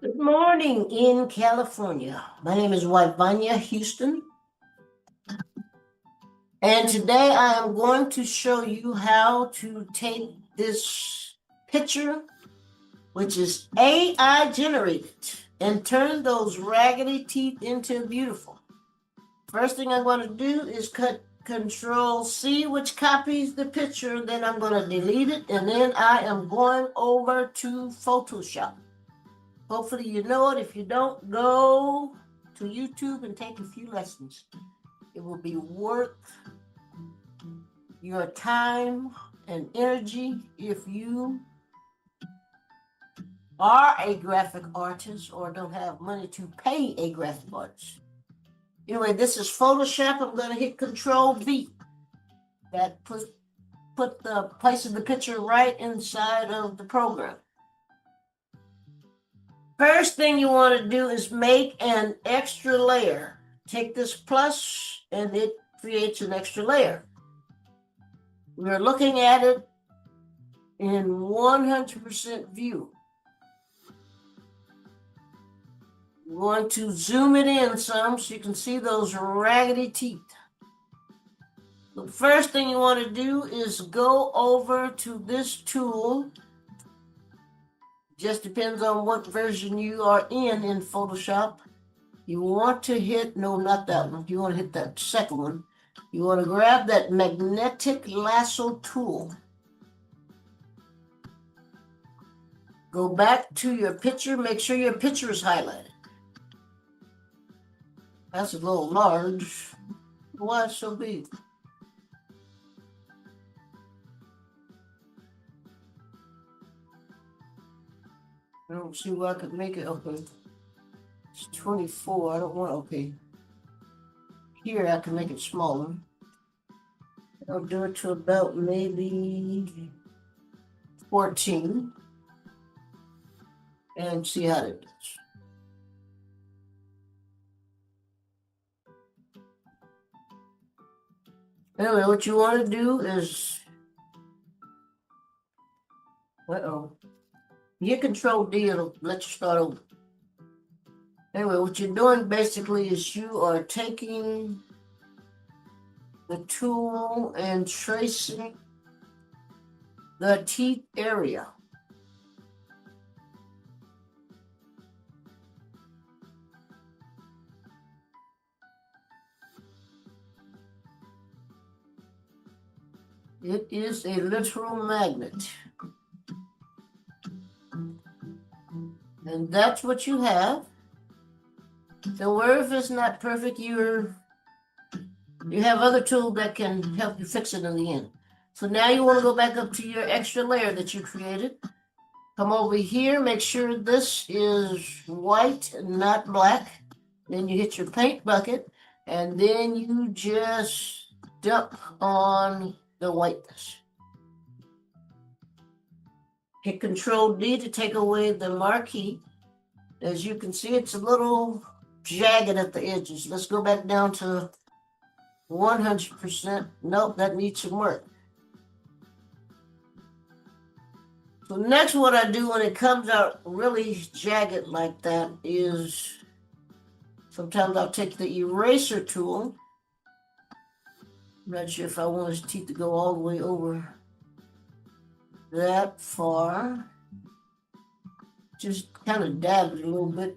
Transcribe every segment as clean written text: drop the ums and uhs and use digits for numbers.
Good morning in California. My name is Yvonnia Houston, and today I am going to show you how to take this picture, which is AI generated, and turn those raggedy teeth into beautiful. First thing I'm going to do is cut Control C, which copies the picture, then I'm going to delete it, and then I am going over to Photoshop. Hopefully you know it. If you don't, go to YouTube and take a few lessons. It will be worth your time and energy if you are a graphic artist or don't have money to pay a graphic artist. Anyway, this is Photoshop. I'm going to hit Control V. That put the place of the picture right inside of the program. First thing you want to do is make an extra layer. Take this plus and it creates an extra layer. We're looking at it in 100% view. You want to zoom it in some so you can see those raggedy teeth. The first thing you want to do is go over to this tool. Just depends on what version you are in Photoshop. You want to hit, no, not that one. You want to hit that second one. You want to grab that magnetic lasso tool. Go back to your picture. Make sure your picture is highlighted. That's a little large. Why so big? I don't see why I could make it. Okay. It's 24. I don't want, okay. Here I can make it smaller. I'll do it to about maybe 14 and see how it does. Anyway, what you want to do is, hit Control D, it'll let you start over. Anyway, what you're doing basically is you are taking the tool and tracing the teeth area. It is a literal magnet. And that's what you have. Don't worry if it's not perfect. You have other tools that can help you fix it in the end. So now you want to go back up to your extra layer that you created. Come over here, make sure this is white and not black. Then you hit your paint bucket, and then you just dump on the whiteness. Hit Control D to take away the marquee. As you can see, it's a little jagged at the edges. Let's go back down to 100%. Nope, that needs some work. So next what I do when it comes out really jagged like that is sometimes I'll take the eraser tool. I'm not sure if I want his teeth to go all the way over that far. Just kind of dab it a little bit.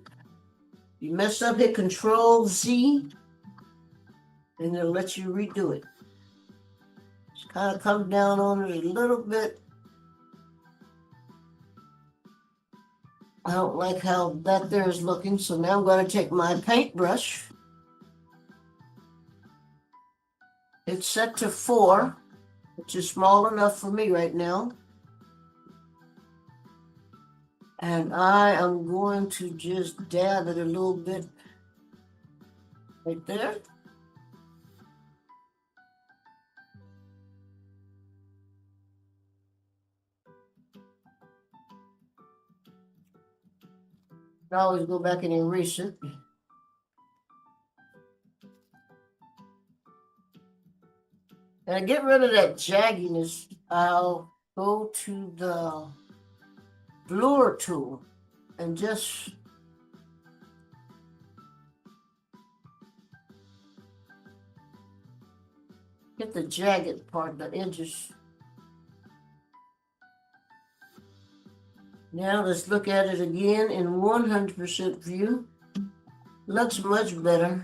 You mess up, hit Control Z, and it'll let you redo it. Just kind of come down on it a little bit. I don't like how that there is looking, so now I'm going to take my paintbrush. It's set to 4, which is small enough for me right now. And I am going to just dab it a little bit right there. I always go back and erase it. And to get rid of that jagginess, I'll go to the blur tool and just Get the jagged part, the edges. Now let's look at it again in 100% view. Looks much better.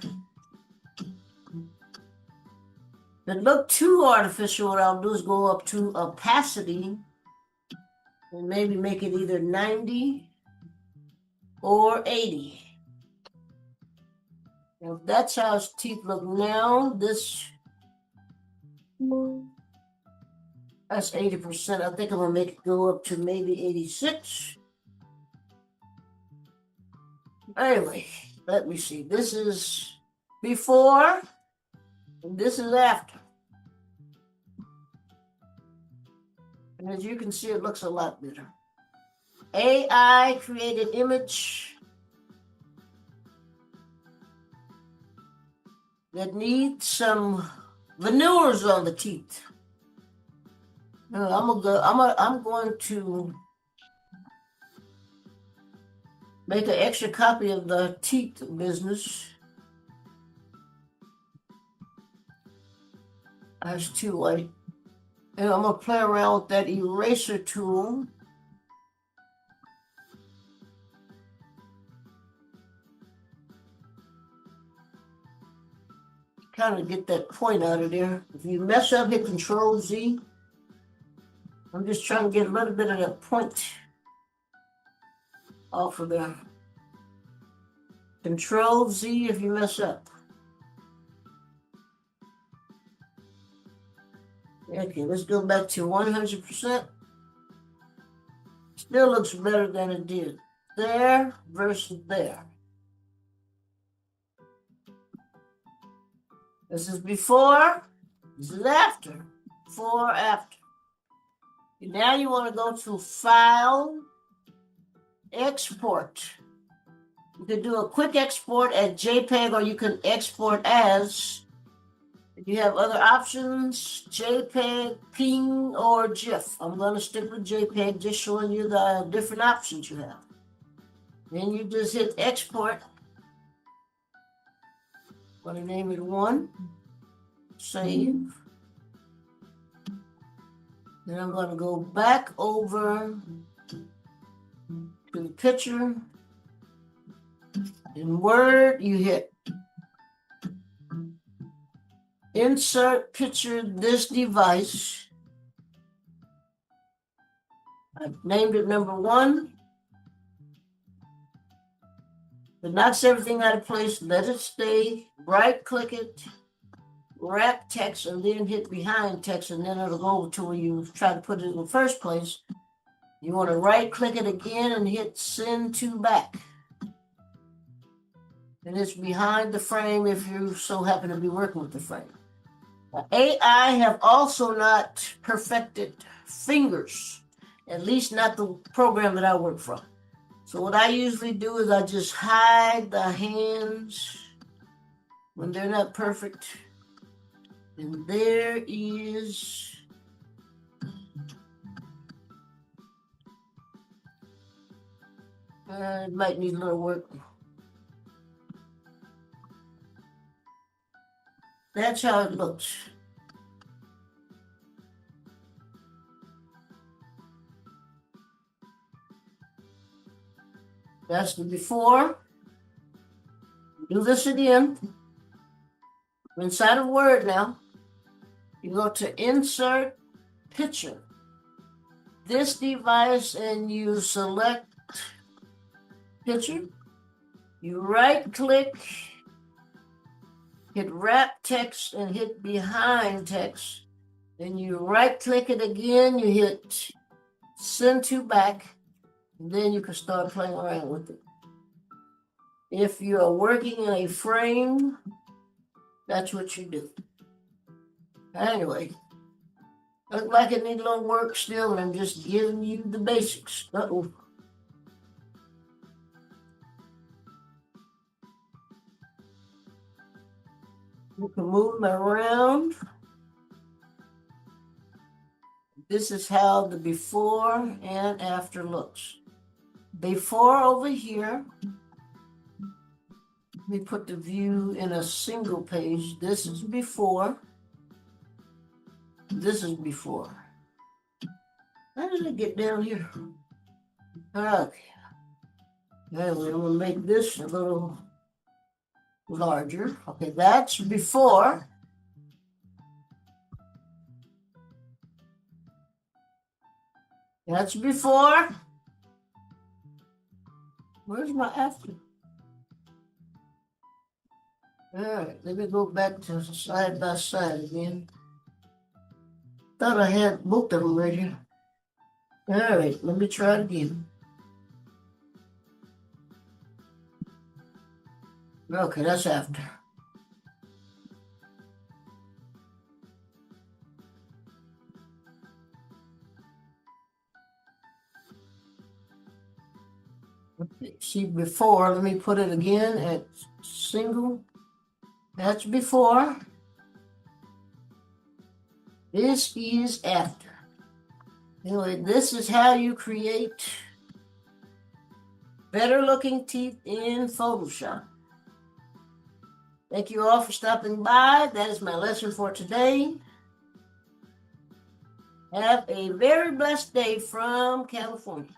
If it looked too artificial, what I'll do is go up to opacity and maybe make it either 90 or 80. Now that's how his teeth look now. That's 80%. I think I'm gonna make it go up to maybe 86. Anyway, let me see. This is before, and this is after. And as you can see, it looks a lot better. AI created image that needs some veneers on the teeth. I'm going to make an extra copy of the teeth business. That's too white. And I'm gonna play around with that eraser tool. Kind of get that point out of there. If you mess up, hit Control Z. I'm just trying to get a little bit of that point off of there. Control Z if you mess up. Okay, let's go back to 100%. Still looks better than it did. There versus there. This is before, this is after. Before, after. Now you want to go to File, Export. You can do a quick export at JPEG or you can export as. You have other options, JPEG, PNG, or GIF. I'm going to stick with JPEG, just showing you the different options you have. Then you just hit Export. I'm going to name it 1. Save. Then I'm going to go back over to the picture. In Word, you hit Insert Picture This Device. I've named it number 1. It knocks everything out of place. Let it stay. Right click it. Wrap text and then hit behind text, and then it'll go to where you try to put it in the first place. You want to right click it again and hit Send to Back. And it's behind the frame if you so happen to be working with the frame. AI have also not perfected fingers, at least not the program that I work from. So what I usually do is I just hide the hands when they're not perfect. And there is it might need a little work. That's how it looks. That's the before. Do this again. Inside of Word now. You go to Insert Picture. This device, and you select Picture. You right click, hit Wrap Text and hit Behind Text. Then you right click it again, you hit Send to Back, and then you can start playing around with it. If you are working in a frame, that's what you do. Anyway, look like it needs a little work still, and I'm just giving you the basics. Uh-oh. You can move them around. This is how the before and after looks. Before over here. Let me put the view in a single page. This is before. This is before. How did it get down here? Okay. Now we're going to make this a little larger. Okay, that's before. That's before. Where's my after? All right, let me go back to side by side again. Thought I had both of them right here. All right, let me try it again. Okay, that's after. See, before, let me put it again at single. That's before. This is after. Anyway, this is how you create better looking teeth in Photoshop. Thank you all for stopping by. That is my lesson for today. Have a very blessed day from California.